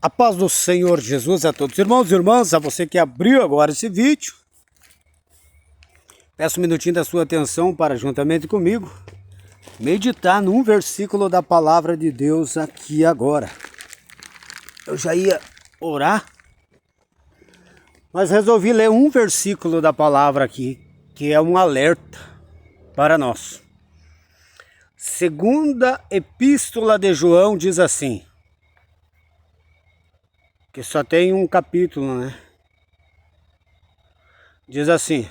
A paz do Senhor Jesus a todos os irmãos e irmãs, a você que abriu agora esse vídeo. Peço um minutinho da sua atenção para, juntamente comigo, meditar num versículo da palavra de Deus aqui agora. Eu já ia orar, mas resolvi ler um versículo da palavra aqui, que é um alerta para nós. Segunda Epístola de João diz assim, que só tem um capítulo, né? Diz assim,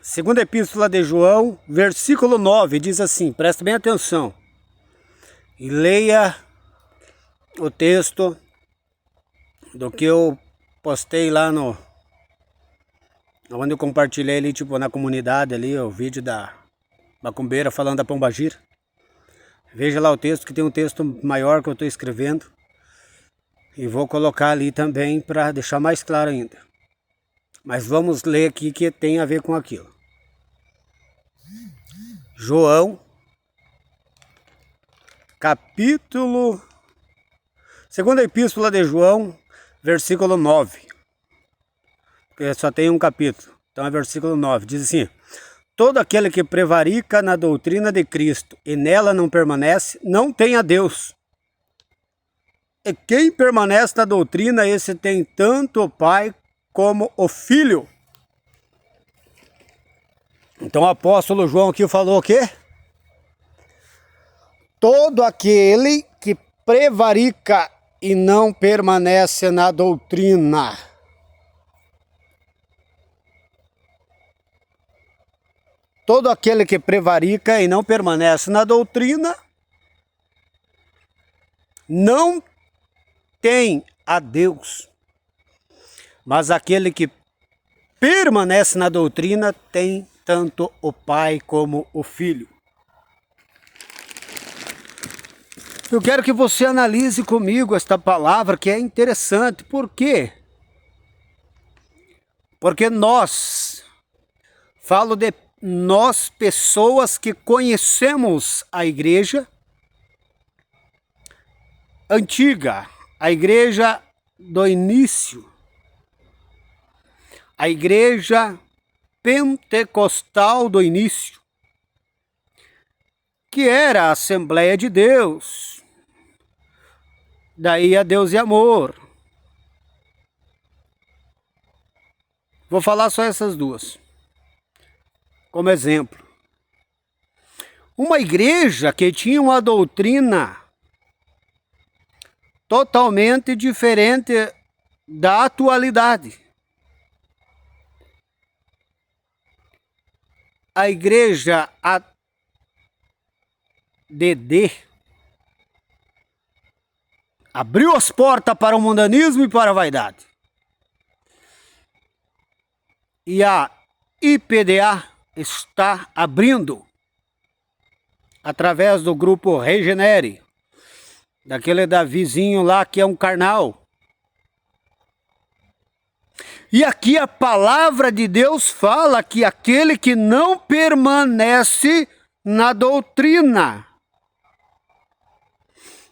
segunda Epístola de João, versículo 9, diz assim, presta bem atenção e leia o texto do que eu postei lá onde eu compartilhei ali, tipo, na comunidade ali, o vídeo da macumbeira falando da pombagira. Veja lá o texto, que tem um texto maior que eu estou escrevendo. E vou colocar ali também para deixar mais claro ainda. Mas vamos ler aqui que tem a ver com aquilo. João, capítulo... Segunda Epístola de João, versículo 9. Porque só tem um capítulo. Então é versículo 9. Diz assim: todo aquele que prevarica na doutrina de Cristo e nela não permanece, não tem a Deus. E quem permanece na doutrina, esse tem tanto o Pai como o Filho. Então o apóstolo João aqui falou o quê? Todo aquele que prevarica e não permanece na doutrina. Todo aquele que prevarica e não permanece na doutrina, não tem a Deus, mas aquele que permanece na doutrina tem tanto o Pai como o Filho. Eu quero que você analise comigo esta palavra, que é interessante. Por quê? Porque falo de nós, pessoas que conhecemos a igreja antiga, a igreja do início, a igreja pentecostal do início, que era a Assembleia de Deus, daí a Deus e Amor. Vou falar só essas duas, como exemplo. Uma igreja que tinha uma doutrina totalmente diferente da atualidade. A igreja ADD abriu as portas para o mundanismo e para a vaidade. E a IPDA está abrindo, através do grupo Regenere, daquele Davizinho lá que é um carnal. E aqui a palavra de Deus fala que aquele que não permanece na doutrina,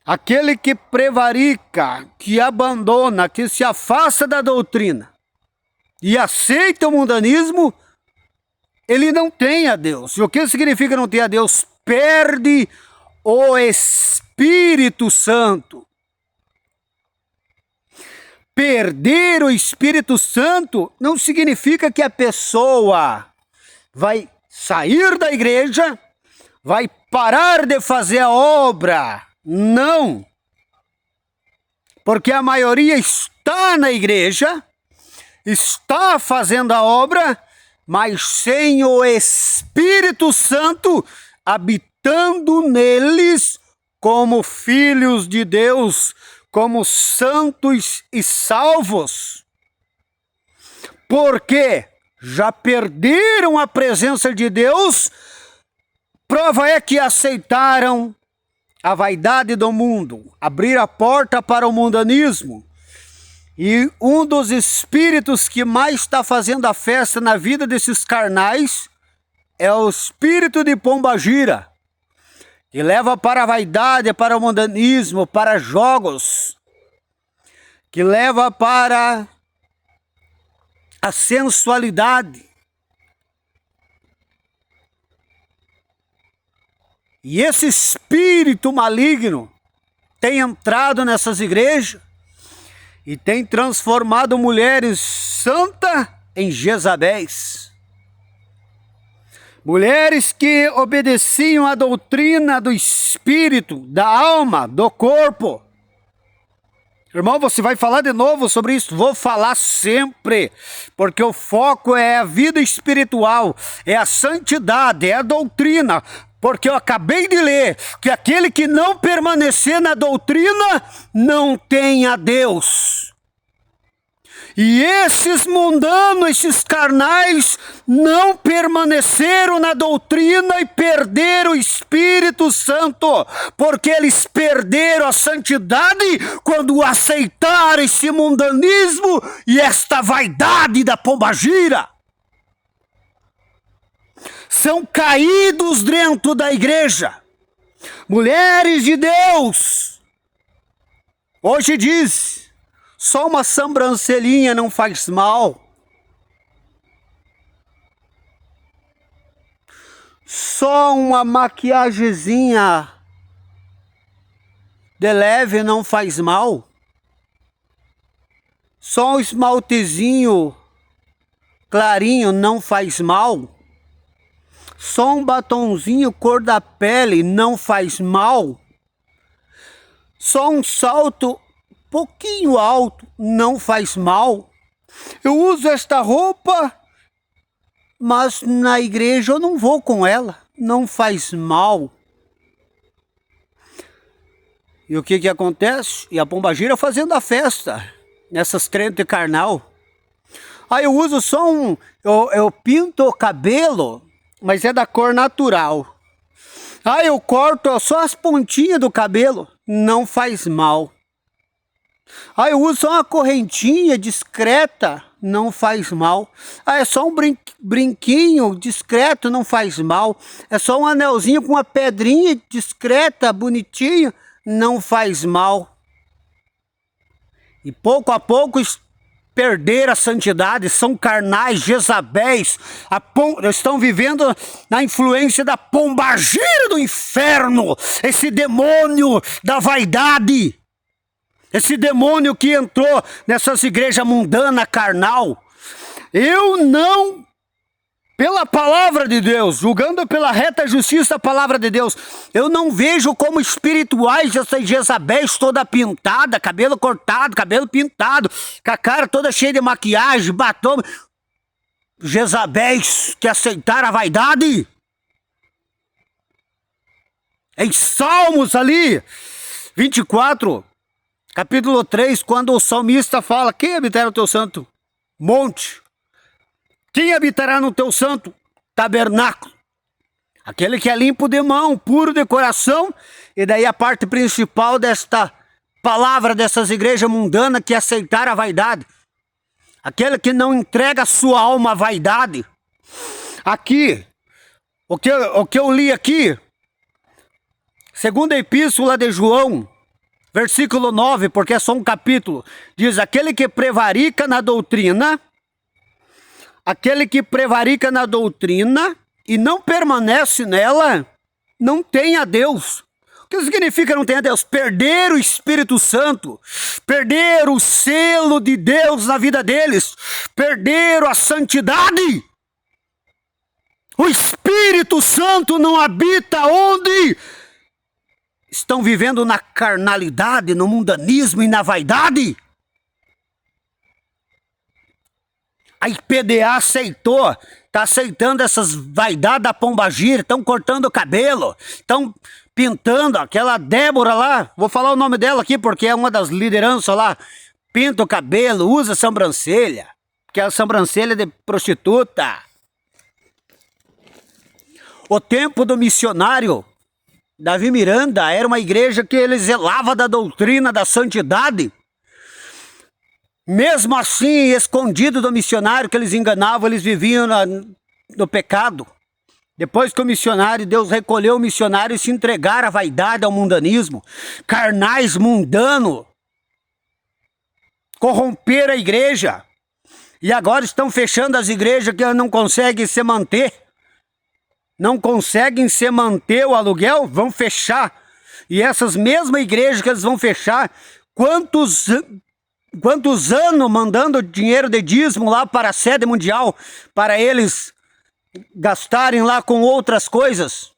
aquele que prevarica, que abandona, que se afasta da doutrina e aceita o mundanismo, ele não tem a Deus. E o que significa não ter a Deus? Perde o Espírito Santo. Perder o Espírito Santo não significa que a pessoa vai sair da igreja, vai parar de fazer a obra. Não. Porque a maioria está na igreja, está fazendo a obra, mas sem o Espírito Santo habitando neles como filhos de Deus, como santos e salvos. Porque já perderam a presença de Deus, prova é que aceitaram a vaidade do mundo, abriram a porta para o mundanismo. E um dos espíritos que mais está fazendo a festa na vida desses carnais é o espírito de pombagira, que leva para a vaidade, para o mundanismo, para jogos, que leva para a sensualidade. E esse espírito maligno tem entrado nessas igrejas e tem transformado mulheres santas em Jezabéis. Mulheres que obedeciam à doutrina do espírito, da alma, do corpo. Irmão, você vai falar de novo sobre isso? Vou falar sempre, porque o foco é a vida espiritual, é a santidade, é a doutrina. Porque eu acabei de ler que aquele que não permanecer na doutrina não tem a Deus. E esses mundanos, esses carnais, não permaneceram na doutrina e perderam o Espírito Santo, porque eles perderam a santidade quando aceitaram esse mundanismo e esta vaidade da pombagira. São caídos dentro da igreja, mulheres de Deus. Hoje diz, só uma sobrancelhinha não faz mal. Só uma maquiagemzinha de leve não faz mal. Só um esmaltezinho clarinho não faz mal. Só um batonzinho cor da pele não faz mal. Só um salto pouquinho alto não faz mal. Eu uso esta roupa, mas na igreja eu não vou com ela. Não faz mal. E o que acontece? E a pombagira fazendo a festa nessas crentes carnal. Aí eu uso só eu pinto o cabelo, mas é da cor natural. Aí eu corto só as pontinhas do cabelo, não faz mal. Aí eu uso só uma correntinha discreta, não faz mal. Aí é só um brinquinho discreto, não faz mal. É só um anelzinho com uma pedrinha discreta, bonitinho, não faz mal. E pouco a pouco perderam a santidade, são carnais, Jezabéis, estão vivendo na influência da pombagira do inferno, esse demônio da vaidade, esse demônio que entrou nessas igrejas mundanas, carnal. Eu não, pela palavra de Deus, julgando pela reta justiça da palavra de Deus, eu não vejo como espirituais essas Jezabéis toda pintada, cabelo cortado, cabelo pintado, com a cara toda cheia de maquiagem, batom. Jezabéis que aceitaram a vaidade. Em Salmos ali, 24, capítulo 3, quando o salmista fala, quem habitará no teu santo monte? Quem habitará no teu santo tabernáculo? Aquele que é limpo de mão, puro de coração. E daí a parte principal desta palavra dessas igrejas mundanas que aceitaram a vaidade. Aquele que não entrega a sua alma à vaidade. Aqui, o que eu li aqui, segunda epístola de João, versículo 9, porque é só um capítulo, diz, aquele que prevarica na doutrina... Aquele que prevarica na doutrina e não permanece nela, não tem a Deus. O que significa não tem a Deus? Perder o Espírito Santo, perder o selo de Deus na vida deles, perder a santidade. O Espírito Santo não habita onde estão vivendo na carnalidade, no mundanismo e na vaidade. A IPDA aceitou, está aceitando essas vaidades da pombagira, estão cortando o cabelo, estão pintando, aquela Débora lá, vou falar o nome dela aqui porque é uma das lideranças lá, pinta o cabelo, usa sobrancelha, que é a sobrancelha de prostituta. O tempo do missionário Davi Miranda era uma igreja que ele zelava da doutrina da santidade. Mesmo assim, escondido do missionário que eles enganavam, eles viviam no pecado. Depois que o missionário, Deus recolheu o missionário e se entregaram à vaidade, ao mundanismo. Carnais, mundano. corromperam a igreja. E agora estão fechando as igrejas que não conseguem se manter. Não conseguem se manter o aluguel, vão fechar. E essas mesmas igrejas que eles vão fechar, quantos anos mandando dinheiro de dízimo lá para a sede mundial, para eles gastarem lá com outras coisas?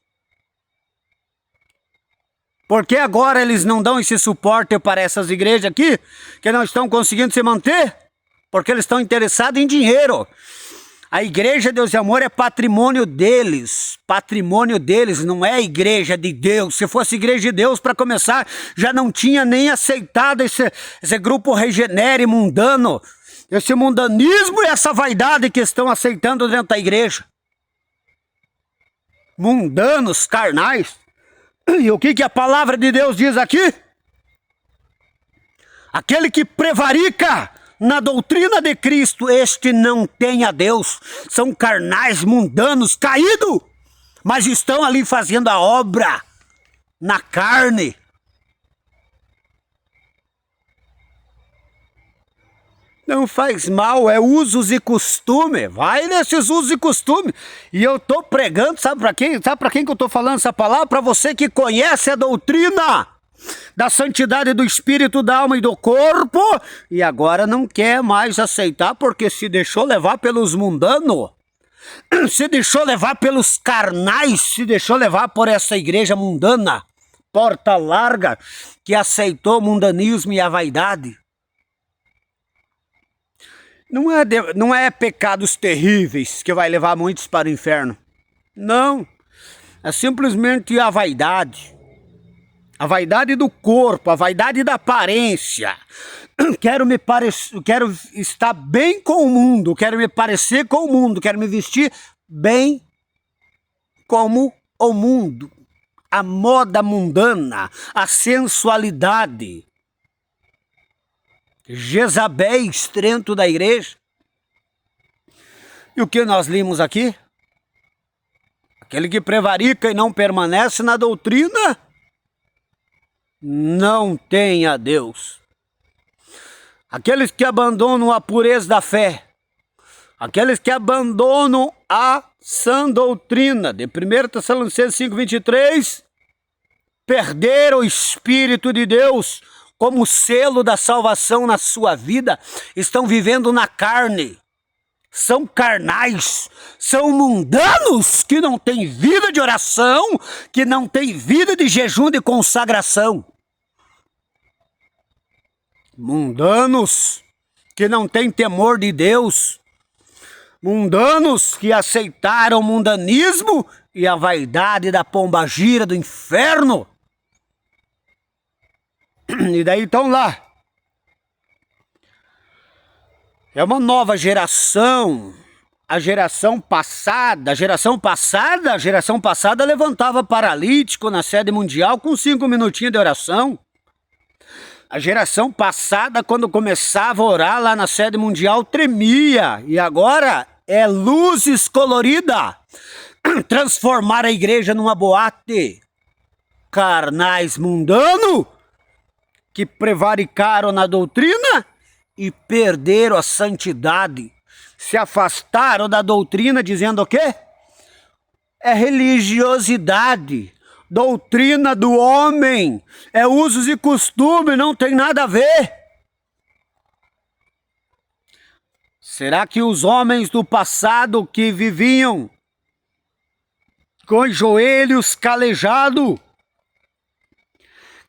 Por que agora eles não dão esse suporte para essas igrejas aqui, que não estão conseguindo se manter? Porque eles estão interessados em dinheiro. A igreja Deus e Amor é patrimônio deles, não é a igreja de Deus. Se fosse igreja de Deus, para começar, já não tinha nem aceitado esse grupo regenere mundano, esse mundanismo e essa vaidade que estão aceitando dentro da igreja. Mundanos, carnais. E o que a palavra de Deus diz aqui? Aquele que prevarica na doutrina de Cristo, este não tem a Deus. São carnais, mundanos, caídos, mas estão ali fazendo a obra na carne. Não faz mal, é usos e costume. Vai nesses usos e costumes. E eu estou pregando, sabe para quem? Sabe para quem que eu estou falando essa palavra? Para você que conhece a doutrina da santidade do espírito, da alma e do corpo, e agora não quer mais aceitar porque se deixou levar pelos mundanos, se deixou levar pelos carnais, se deixou levar por essa igreja mundana, porta larga, que aceitou o mundanismo e a vaidade. Não é pecados terríveis que vai levar muitos para o inferno. Não, é simplesmente a vaidade. A vaidade do corpo, a vaidade da aparência. Quero estar bem com o mundo, quero me parecer com o mundo, quero me vestir bem como o mundo. A moda mundana, a sensualidade. Jezabéis dentro da igreja. E o que nós limos aqui? Aquele que prevarica e não permanece na doutrina não tem a Deus. Aqueles que abandonam a pureza da fé, aqueles que abandonam a sã doutrina de 1 Tessalonicenses 5:23, perderam o Espírito de Deus como selo da salvação na sua vida, estão vivendo na carne. São carnais, são mundanos que não têm vida de oração, que não têm vida de jejum de consagração. Mundanos que não têm temor de Deus. Mundanos que aceitaram o mundanismo e a vaidade da pombagira do inferno. E daí estão lá. É uma nova geração. A geração passada levantava paralítico na sede mundial com 5 minutinhos de oração. A geração passada, quando começava a orar lá na sede mundial, tremia. E agora é luzes coloridas. Transformar a igreja numa boate. Carnais mundanos que prevaricaram na doutrina e perderam a santidade, se afastaram da doutrina dizendo o quê? É religiosidade, doutrina do homem, é usos e costumes, não tem nada a ver. Será que os homens do passado que viviam com os joelhos calejados,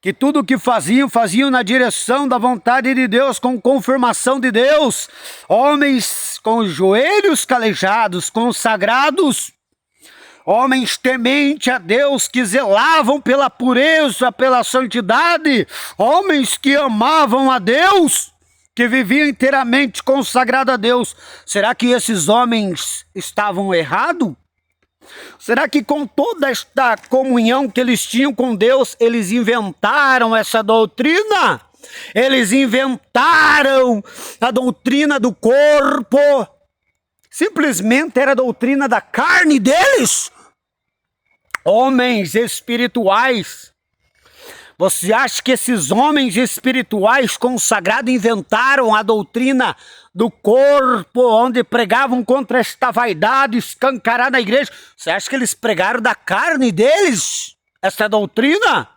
que tudo o que faziam na direção da vontade de Deus, com confirmação de Deus, homens com os joelhos calejados, consagrados, homens tementes a Deus, que zelavam pela pureza, pela santidade, homens que amavam a Deus, que viviam inteiramente consagrados a Deus. Será que esses homens estavam errados? Será que com toda esta comunhão que eles tinham com Deus, eles inventaram essa doutrina? Eles inventaram a doutrina do corpo? Simplesmente era a doutrina da carne deles? Homens espirituais, Você acha que esses homens espirituais consagrados inventaram a doutrina do corpo, onde pregavam contra esta vaidade escancarada na igreja? Você acha que eles pregaram da carne deles esta doutrina?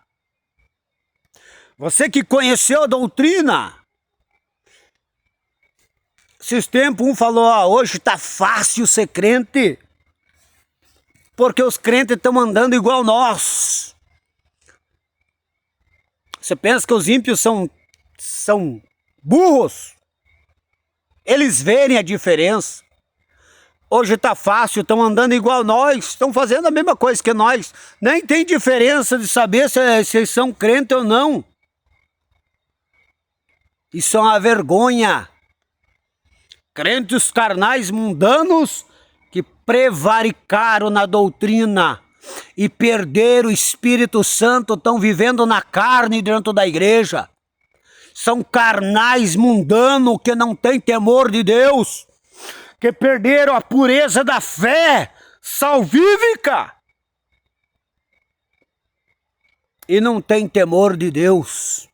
Você que conheceu a doutrina, esses tempos um falou, hoje tá fácil ser crente, porque os crentes estão andando igual nós. Você pensa que os ímpios são burros? Eles verem a diferença. Hoje tá fácil, estão andando igual nós, estão fazendo a mesma coisa que nós. Nem tem diferença de saber se eles são crentes ou não. Isso é uma vergonha. Crentes carnais mundanos que prevaricaram na doutrina e perderam o Espírito Santo, estão vivendo na carne dentro da igreja. São carnais mundanos que não têm temor de Deus, que perderam a pureza da fé salvífica e não têm temor de Deus.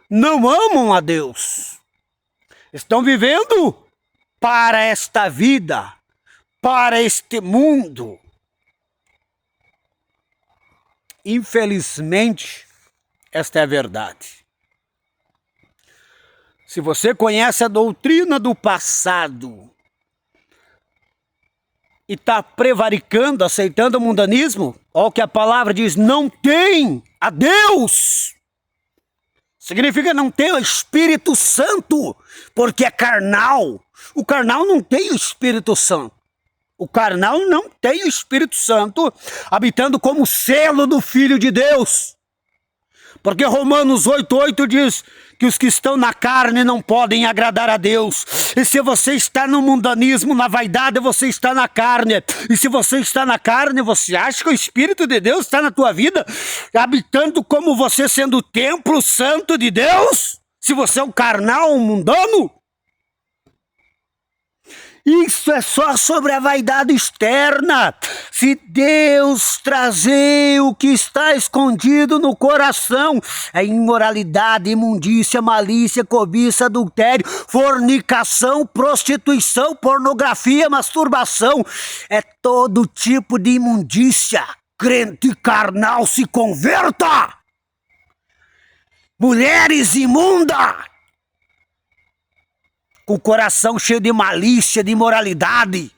Não amam a Deus. Estão vivendo para esta vida, para este mundo. Infelizmente, esta é a verdade. Se você conhece a doutrina do passado e está prevaricando, aceitando o mundanismo, olha o que a palavra diz, não tem a Deus. Significa não ter o Espírito Santo, porque é carnal. O carnal não tem o Espírito Santo. O carnal não tem o Espírito Santo habitando como selo do Filho de Deus. Porque Romanos 8,8 diz que os que estão na carne não podem agradar a Deus. E se você está no mundanismo, na vaidade, você está na carne. E se você está na carne, você acha que o Espírito de Deus está na tua vida, habitando como você, sendo o templo santo de Deus? Se você é um carnal, um mundano? Isso é só sobre a vaidade externa. Se Deus trazer o que está escondido no coração, é imoralidade, imundícia, malícia, cobiça, adultério, fornicação, prostituição, pornografia, masturbação. É todo tipo de imundícia. Crente carnal, se converta! Mulheres imundas! Com o coração cheio de malícia, de imoralidade,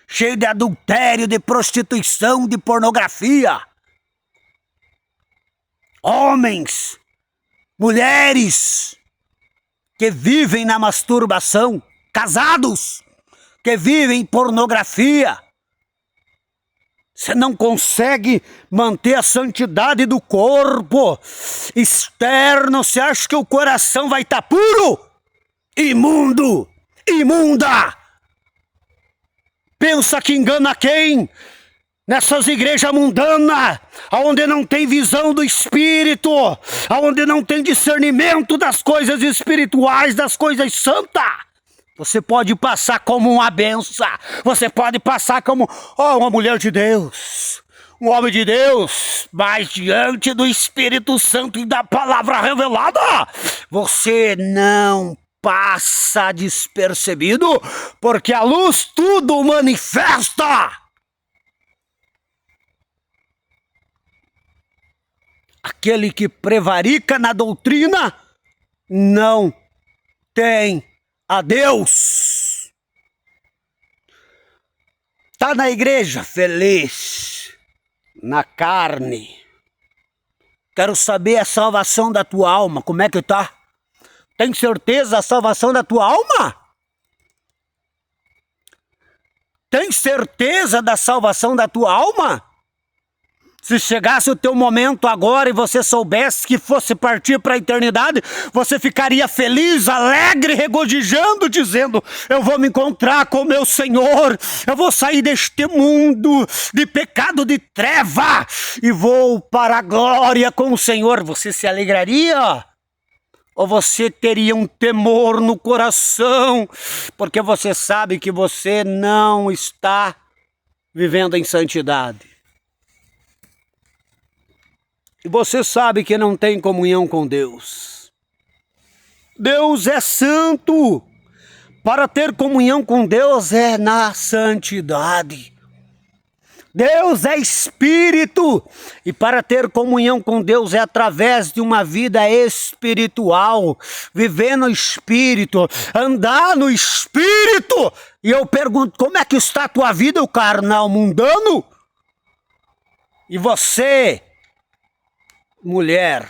cheio de adultério, de prostituição, de pornografia. Homens, mulheres que vivem na masturbação, casados que vivem em pornografia. Você não consegue manter a santidade do corpo externo, você acha que o coração vai estar puro? Imundo, imunda. Pensa que engana quem? Nessas igrejas mundanas, onde não tem visão do Espírito, onde não tem discernimento das coisas espirituais, das coisas santas. Você pode passar como uma benção, você pode passar como uma mulher de Deus, um homem de Deus, mas diante do Espírito Santo e da palavra revelada, você não passa despercebido, porque a luz tudo manifesta. Aquele que prevarica na doutrina não tem a Deus. Está na igreja feliz, na carne. Quero saber a salvação da tua alma, como é que tá? Tem certeza da salvação da tua alma? Tem certeza da salvação da tua alma? Se chegasse o teu momento agora e você soubesse que fosse partir para a eternidade, você ficaria feliz, alegre, regozijando, dizendo, eu vou me encontrar com o meu Senhor, eu vou sair deste mundo de pecado, de treva, e vou para a glória com o Senhor. Você se alegraria? Ou você teria um temor no coração, porque você sabe que você não está vivendo em santidade? E você sabe que não tem comunhão com Deus. Deus é santo. Para ter comunhão com Deus é na santidade. Deus é espírito, e para ter comunhão com Deus é através de uma vida espiritual, viver no espírito, andar no espírito. E eu pergunto, como é que está a tua vida, o carnal mundano? E você, mulher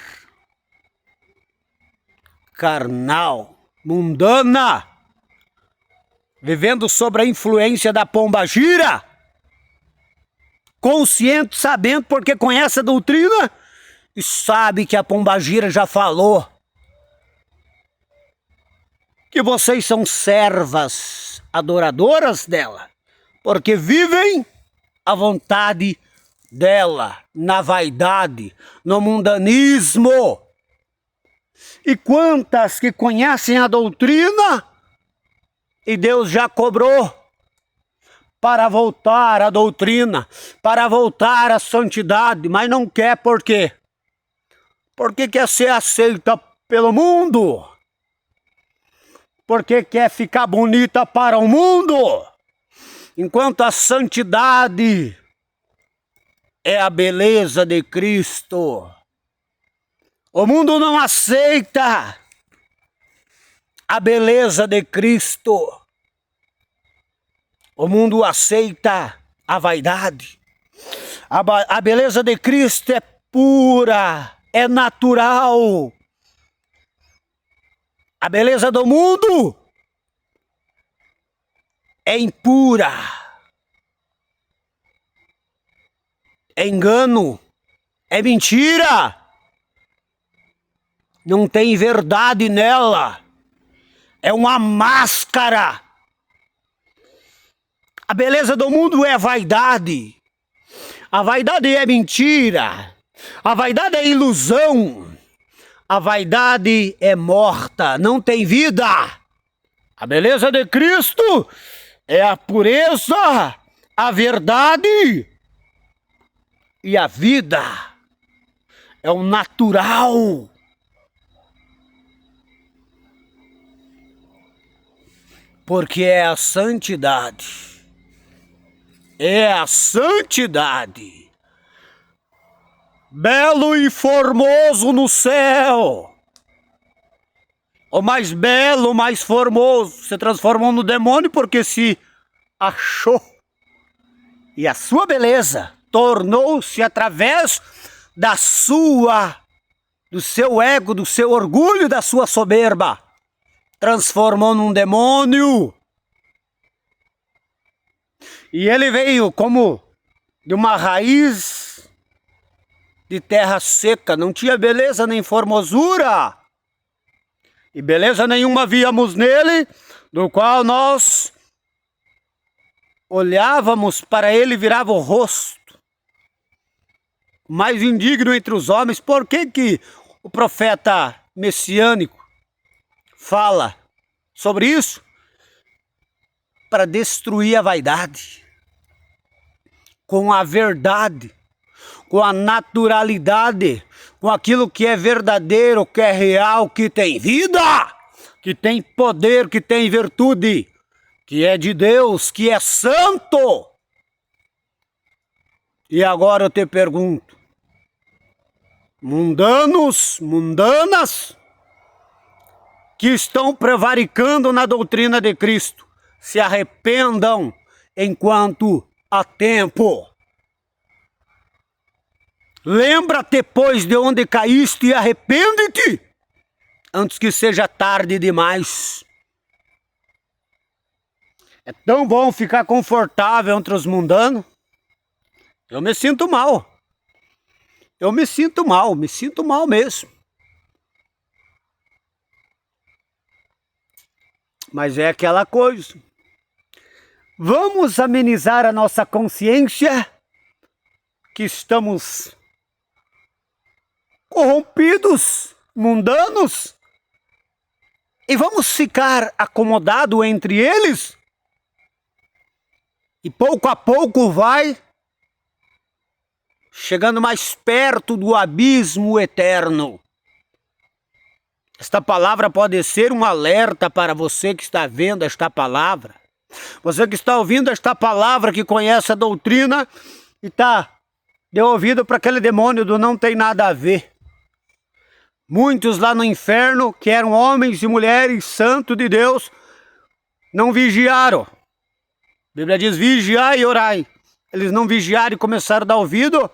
carnal, mundana, vivendo sob a influência da pombagira, consciente, sabendo, porque conhece a doutrina e sabe que a pombagira já falou que vocês são servas adoradoras dela, porque vivem à vontade dela, na vaidade, no mundanismo. E quantas que conhecem a doutrina e Deus já cobrou para voltar à doutrina, para voltar à santidade, mas não quer. Por quê? Porque quer ser aceita pelo mundo, porque quer ficar bonita para o mundo, enquanto a santidade é a beleza de Cristo. O mundo não aceita a beleza de Cristo. O mundo aceita a vaidade. A beleza de Cristo é pura, é natural. A beleza do mundo é impura, é engano, é mentira. Não tem verdade nela. É uma máscara. A beleza do mundo é a vaidade. A vaidade é mentira. A vaidade é ilusão. A vaidade é morta, não tem vida. A beleza de Cristo é a pureza, a verdade e a vida. É o natural. Porque é a santidade. É a santidade. Belo e formoso no céu. O mais belo, o mais formoso, se transformou no demônio porque se achou. E a sua beleza tornou-se através do seu ego, do seu orgulho, da sua soberba. Transformou num demônio. E ele veio como de uma raiz de terra seca, não tinha beleza nem formosura. E beleza nenhuma víamos nele, do qual nós olhávamos para ele e virava o rosto. Mais indigno entre os homens. Por que o profeta messiânico fala sobre isso? Para destruir a vaidade, com a verdade, com a naturalidade, com aquilo que é verdadeiro, que é real, que tem vida, que tem poder, que tem virtude, que é de Deus, que é santo. E agora eu te pergunto, mundanos, mundanas, que estão prevaricando na doutrina de Cristo, se arrependam enquanto há tempo. Lembra-te, pois, de onde caíste e arrepende-te, antes que seja tarde demais. É tão bom ficar confortável entre os mundanos. Eu me sinto mal. Eu me sinto mal mesmo. Mas é aquela coisa. Vamos amenizar a nossa consciência, que estamos corrompidos, mundanos, e vamos ficar acomodados entre eles, e pouco a pouco vai chegando mais perto do abismo eterno. Esta palavra pode ser um alerta para você que está vendo esta palavra. Você que está ouvindo esta palavra, que conhece a doutrina e deu ouvido para aquele demônio do não tem nada a ver. Muitos lá no inferno, que eram homens e mulheres santos de Deus, não vigiaram. A Bíblia diz, vigiai e orai. Eles não vigiaram e começaram a dar ouvido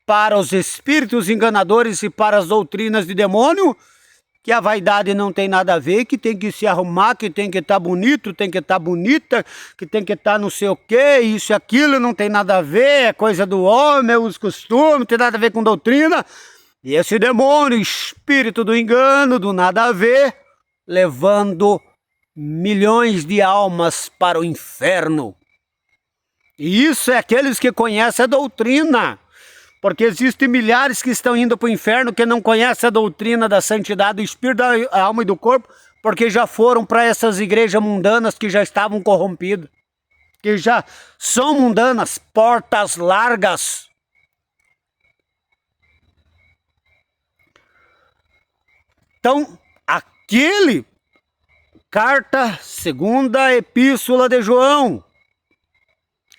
para os espíritos enganadores e para as doutrinas de demônio, que a vaidade não tem nada a ver, que tem que se arrumar, que tem que estar bonito, tem que estar bonita, que tem que estar não sei o quê, isso e aquilo, não tem nada a ver, é coisa do homem, é os costumes, não tem nada a ver com doutrina. E esse demônio, espírito do engano, do nada a ver, levando milhões de almas para o inferno. E isso é aqueles que conhecem a doutrina. Porque existem milhares que estão indo para o inferno que não conhecem a doutrina da santidade do espírito, da alma e do corpo, porque já foram para essas igrejas mundanas que já estavam corrompidas, que já são mundanas, portas largas. Então, segunda epístola de João,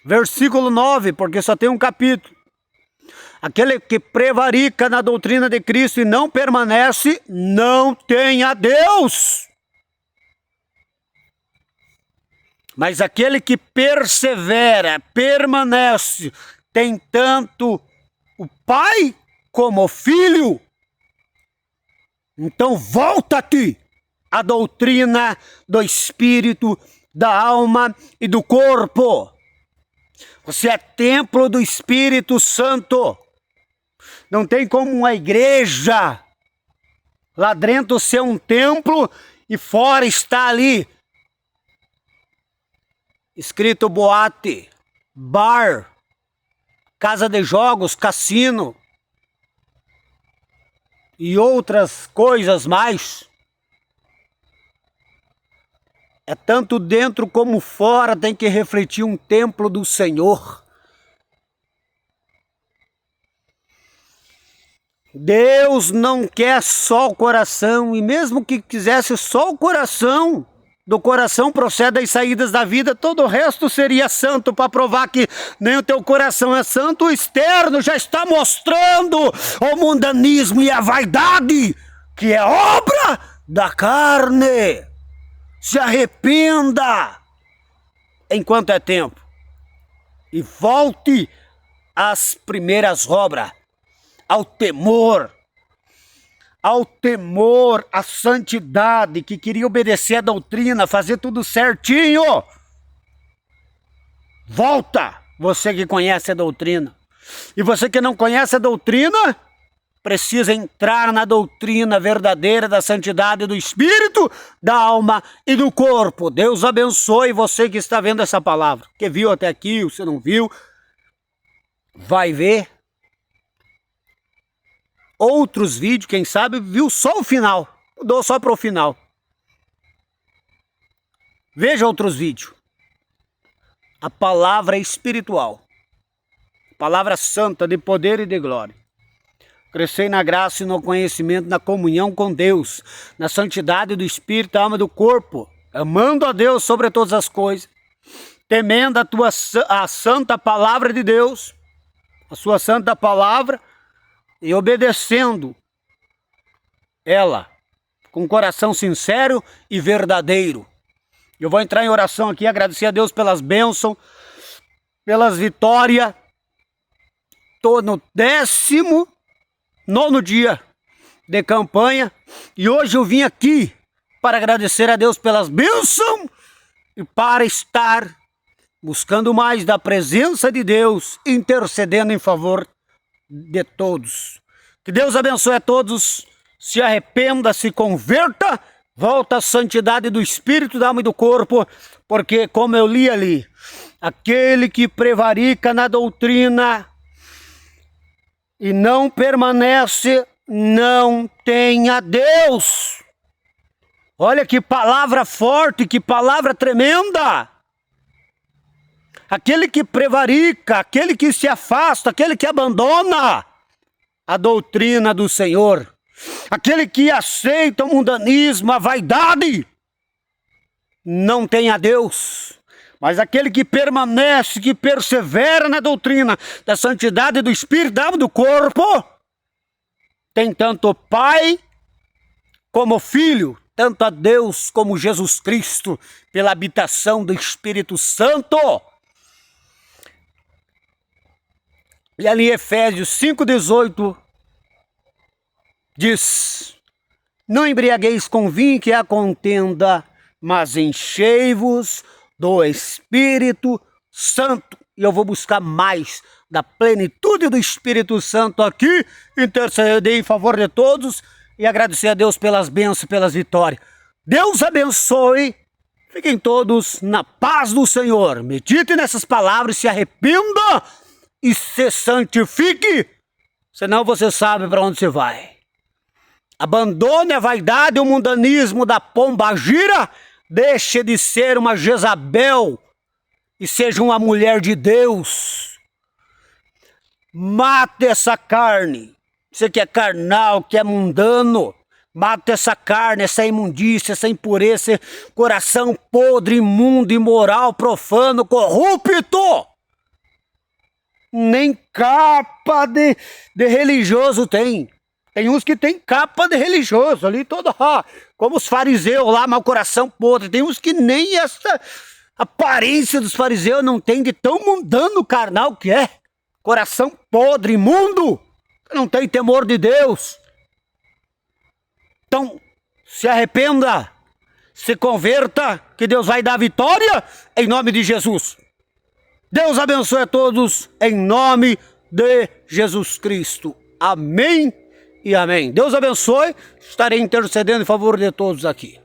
versículo 9, porque só tem um capítulo. Aquele que prevarica na doutrina de Cristo e não permanece, não tem a Deus. Mas aquele que persevera, permanece, tem tanto o Pai como o Filho. Então volta-te à doutrina do Espírito, da alma e do corpo. Você é templo do Espírito Santo. Não tem como uma igreja lá dentro ser um templo e fora está ali escrito boate, bar, casa de jogos, cassino e outras coisas mais. É tanto dentro como fora, tem que refletir um templo do Senhor. Deus não quer só o coração, e mesmo que quisesse só o coração, do coração procede as saídas da vida, todo o resto seria santo, para provar que nem o teu coração é santo, o externo já está mostrando o mundanismo e a vaidade, que é obra da carne. Se arrependa enquanto é tempo e volte às primeiras obras, ao temor, à santidade, que queria obedecer a doutrina, fazer tudo certinho. Volta, você que conhece a doutrina. E você que não conhece a doutrina, precisa entrar na doutrina verdadeira da santidade do Espírito, da alma e do corpo. Deus abençoe você que está vendo essa palavra. Que viu até aqui, você não viu, vai ver outros vídeos, quem sabe viu só o final, mudou só para o final. Veja outros vídeos. A palavra é espiritual, palavra santa de poder e de glória. Crescei na graça e no conhecimento, na comunhão com Deus, na santidade do Espírito, da alma e do corpo, amando a Deus sobre todas as coisas, temendo a santa palavra de Deus, a sua santa palavra, e obedecendo ela com coração sincero e verdadeiro. Eu vou entrar em oração aqui, agradecer a Deus pelas bênçãos, pelas vitórias. Estou no 19º dia de campanha e hoje eu vim aqui para agradecer a Deus pelas bênçãos e para estar buscando mais da presença de Deus, intercedendo em favor de todos. Que Deus abençoe a todos, se arrependa, se converta, volta à santidade do Espírito, da alma e do corpo, porque como eu li ali, aquele que prevarica na doutrina e não permanece, não tem a Deus. Olha que palavra forte, que palavra tremenda. aquele que prevarica, aquele que se afasta, aquele que abandona a doutrina do Senhor, aquele que aceita o mundanismo, a vaidade, não tem a Deus. Mas aquele que permanece, que persevera na doutrina da santidade do Espírito, da alma e do corpo, tem tanto o Pai como o Filho, tanto a Deus como Jesus Cristo, pela habitação do Espírito Santo. E ali em Efésios 5,18 diz: não embriagueis com vinho que há contenda, mas enchei-vos do Espírito Santo. E eu vou buscar mais da plenitude do Espírito Santo aqui, interceder em favor de todos e agradecer a Deus pelas bênçãos, pelas vitórias. Deus abençoe. Fiquem todos na paz do Senhor. Medite nessas palavras, se arrependa e se santifique, senão você sabe para onde você vai. Abandone a vaidade e o mundanismo da pombagira, deixe de ser uma Jezabel e seja uma mulher de Deus. Mate essa carne. Você que é carnal, que é mundano, mate essa carne, essa imundícia, essa impureza, esse coração podre, imundo, imoral, profano, corrupto. Nem capa de religioso tem. Tem uns que tem capa de religioso ali, todo, como os fariseus lá, mau coração podre. Tem uns que nem essa aparência dos fariseus não tem, de tão mundano carnal que é. Coração podre, imundo, não tem temor de Deus. Então, se arrependa, se converta, que Deus vai dar vitória em nome de Jesus. Deus abençoe a todos em nome de Jesus Cristo. Amém e amém. Deus abençoe. Estarei intercedendo em favor de todos aqui.